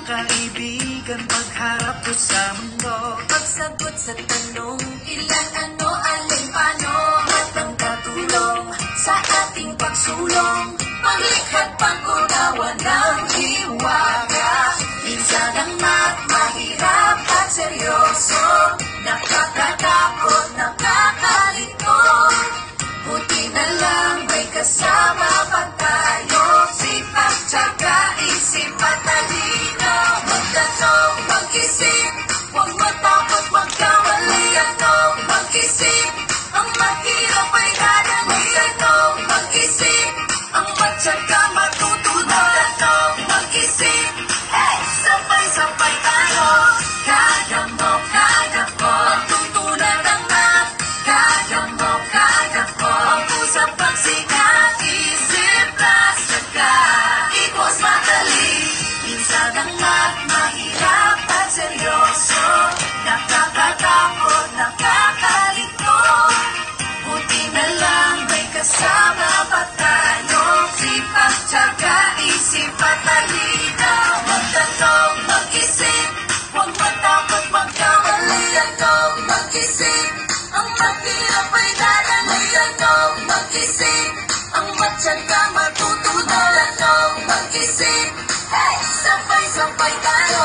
kaibigan pagharap ko sa mundo. Pagsagot sa tanong, ilan, ano, alin, paano, at ang katulong sa ating pagsulong. Maglikha't pag-unawa ng hiwaga. Minsan ang mahirap at seryoso, nakakatakot, nakakalito. Buti na lang may kasama pa tayo, sipag, tiyaga, isip at talino. Magtanong, mag-isip, huwag matakot magkamali. Magtanong, mag-isip, ang mahirap ay dadali. Magtanong, mag-isip, ang matyaga matutunan. Magtanong, mag-isip, hey, sabay-sabay tayo. Kaya mo, tutunan ang math. Kaya mo, ang pusap pagsikat, isip, plus, tiyaga, equals madali. Minsan ang math, mahirap at seryoso, nakakatakot, nakakalito. Buti na lang may kasama pa tayo, sipag, tiyaga, isip at talino. Magtanong, mag-isip, huwag matakot magkamali. Magtanong, mag-isip, ang mahirap ay dadali. Magtanong, mag-isip, ang matyaga matutunan. Magtanong, mag-isip, hey, sabay-sabay tayo.